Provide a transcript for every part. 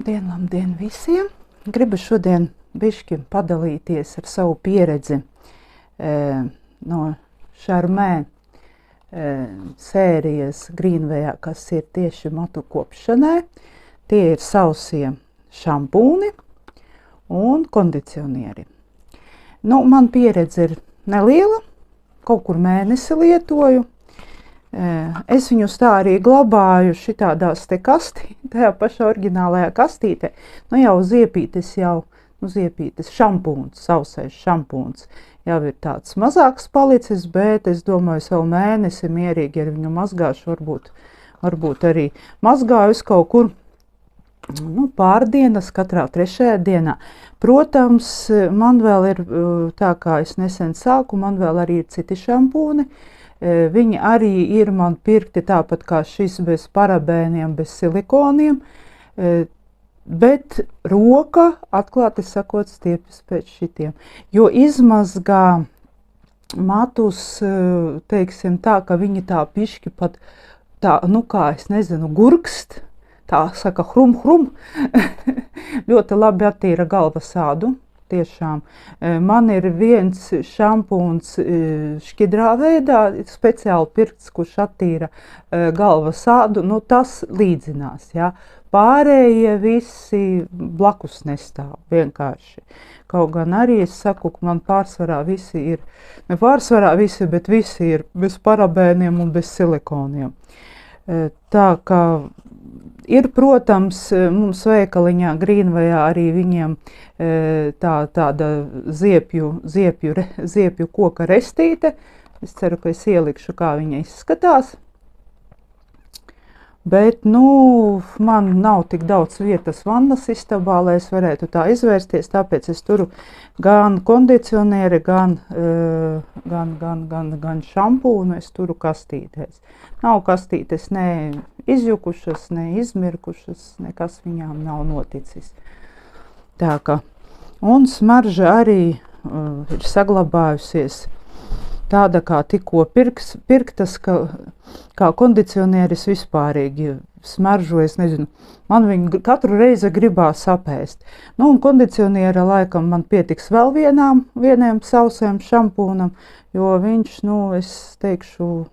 Labdien visiem! Gribu šodien bišķi padalīties ar savu pieredzi no Charmē sērijas Greenwayā, kas ir tieši matu kopšanai. Tie ir sausie šampūni un kondicionieri. Man pieredze ir neliela, kaut kur mēnesi lietoju. Es viņus tā arī glabāju šitādās te tajā pašā oriģinālajā kastītē. Jau ziepītes šampūns, sausais šampūns jau ir tāds mazāks palicis, bet es domāju, savu mēnesi mierīgi ar viņu mazgāšu, varbūt arī mazgāju kaut kur pārdienas, katrā trešajā dienā. Protams, man vēl ir, tā kā es nesen sāku, man vēl arī ir citi šampūni. Viņi arī ir man pirkti tāpat kā šis, bez parabēniem, bez silikoniem, bet roka, atklāti sakot, stiepjas pēc šitiem. Jo izmazgā matus, teiksim tā, ka viņi tā pišķi pat tā, kā es nezinu, gurkst, tā saka hrum. Ļoti labi attīra galvas ādu. Tiešām. Man ir viens šampūns šķidrā veidā, speciāli pirkts, kurš attīra galvas ādu, tas līdzinās, jā. Pārējie visi blakus nestāv, vienkārši. Kaut gan arī es saku, ka man pārsvarā visi ir, bet visi ir bez parabēniem un bez silikoniem. Tā kā ir, protams, mums veikaliņā Greenwayā arī viņiem tāda ziepju koka restīte. Es ceru, ka es ielikšu, kā viņa izskatās. Bet, man nav tik daudz vietas vannas istabā, lai es varētu tā izvērsties, tāpēc es turu gan kondicionieri, gan šampūnu, es turu kastītēs. Nav kastītes ne izjukušas, ne izmirkušas, nekas viņām nav noticis. Tā kā, un smarža arī ir saglabājusies tāda, kā tikko pirktas, kā kondicionieris vispārīgi smaržo, es nezinu, man viņu katru reizi gribās apēst. Un kondicioniera laikam man pietiks vēl vieniem sausiem šampūnam, jo viņš, es teikšu,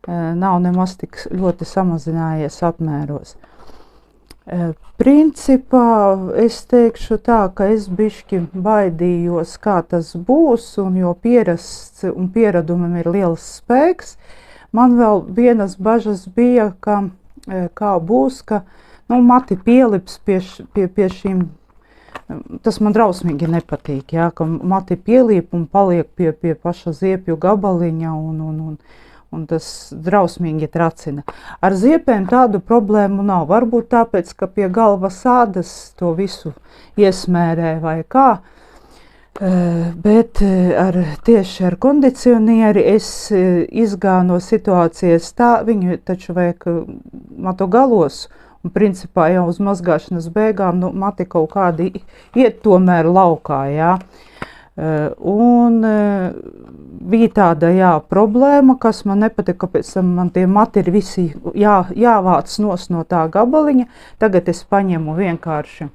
nav nemaz tik ļoti samazinājies apmēros. Principā es teikšu tā, ka es bišķi baidījos, kā tas būs, un jo pierasts un pieradumam ir liels spēks. Man vēl vienas bažas bija, kā būs, ka mati pielips pie šīm. Tas man drausmīgi nepatīk, jā, ka mati pielīp un paliek pie paša ziepju gabaliņa un tas drausmīgi tracina. Ar ziepēm tādu problēmu nav. Varbūt tāpēc, ka pie galvas ādas to visu iesmērē vai kā. Bet tieši ar kondicionieri es izgāju no situācijas tā, viņu taču vajag matu galos, un principā jau uz mazgāšanas beigām mati kaut kādi iet tomēr laukā, jā. Un bija tāda, problēma, kas man nepatika, kāpēc man tie mati ir visi jāvāc no tā gabaliņa. Tagad es paņemu vienkārši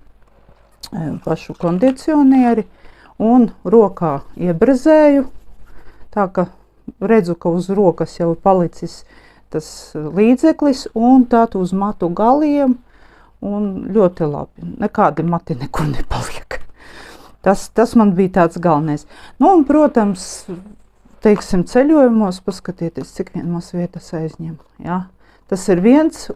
pašu kondicionieri un rokā iebrezēju. Tā ka redzu, ka uz rokas jau ir palicis tas līdzeklis, un tad uz matu galiem, un ļoti labi. Nekādi mati nekur nepaliek. Tas man bija tāds galvenais. Un, protams, teiksim, ceļojumos, paskatieties, cik vien mums vietas aizņem. Jā. Tas ir viens,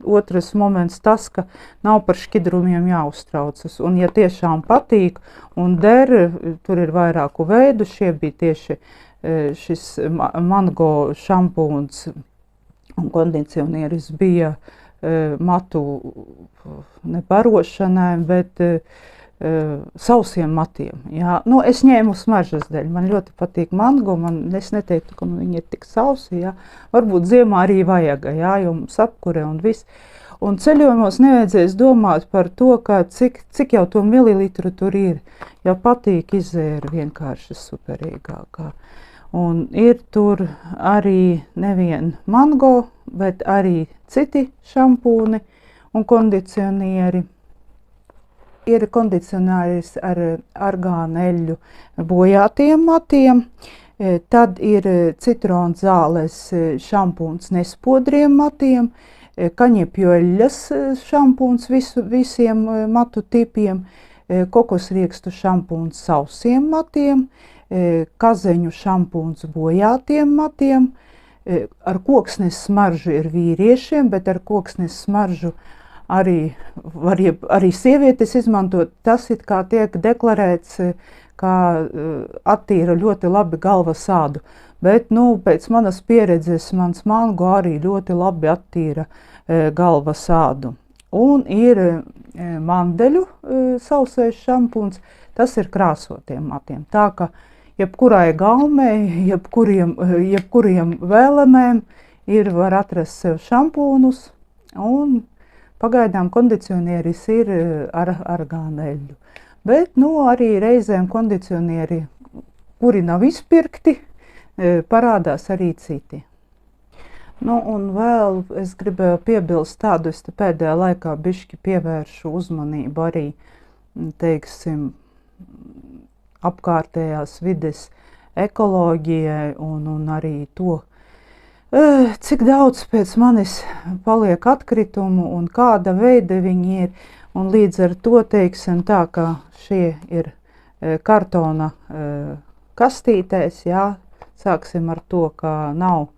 otrs moments tas, ka nav par šķidrumiem jāuztraucas. Un, ja tiešām patīk un der, tur ir vairāku veidu, šie bija tieši šis mango šampūns un kondicionieris bija matu nebarošanai, bet sausiem matiem. Jā. Es ņēmu smaržas dēļ. Man ļoti patīk mango, es neteiktu, ka viņi ir tik sausi. Jā. Varbūt ziemā arī vajag, jā, jo mums apkure un viss. Un ceļojumos nevajadzēs domāt par to, cik jau to mililitru tur ir. Ja patīk, izēra vienkārši superīgākā. Un ir tur arī nevien mango, bet arī citi šampūni. un kondicionieri. Ir kondicionieris ar argānu eļļu bojātiem matiem, tad ir citrona zāles šampūns nespodriem matiem, kaņepju eļļas šampūns visiem matu tipiem, kokosriekstu šampūns sausiem matiem, kazeņu šampūns bojātiem matiem, ar koksnes smaržu ir vīriešiem, bet ar koksnes smaržu arī sievietes izmantot. Tas it kā tiek deklarēts, kā attīra ļoti labi galvas ādu. Bet, pēc manas pieredzes, mans mango arī ļoti labi attīra galvas ādu. Un ir mandeļu sausais šampūns, tas ir krāsotiem matiem. Tā ka jebkurai gaumei, jebkuriem vēlamēm var atrast sev šampūnus, un pagaidām kondicionieris ir ar argānu eļļu. Bet arī reizēm kondicionieri, kuri nav izpirkti, parādās arī citi. Un vēl es gribēju piebilst tādu, es pēdējā laikā bišķi pievēršu uzmanību arī, teiksim, apkārtējās vides ekoloģijai un arī to, cik daudz pēc manis paliek atkritumu un kāda veida viņi ir. Un līdz ar to, teiksim tā, ka šie ir kartona kastītēs, sāksim ar to, ka nav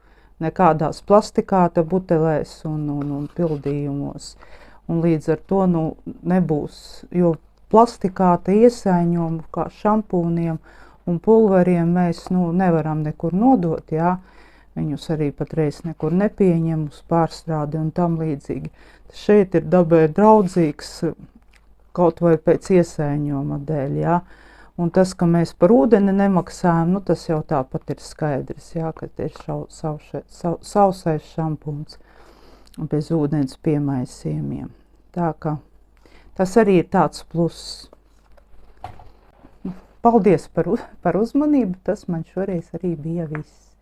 nekādās plastikāta butelēs un pildījumos. Un līdz ar to nebūs, jo plastikāta iesaiņojumu kā šampūniem un pulveriem mēs nevaram nekur nodot, Viņus arī patreiz nekur nepieņem uz pārstrādi un tam līdzīgi. Šeit ir dabai draudzīgs kaut vai pēc iesaiņojuma dēļ, Un tas, ka mēs par ūdeni nemaksājam, tas jau tāpat ir skaidrs, ka ir sausais šampūns bez ūdens piemaisījumiem. Tā ka tas arī ir tāds pluss. Paldies par uzmanību, tas man šoreiz arī bija viss.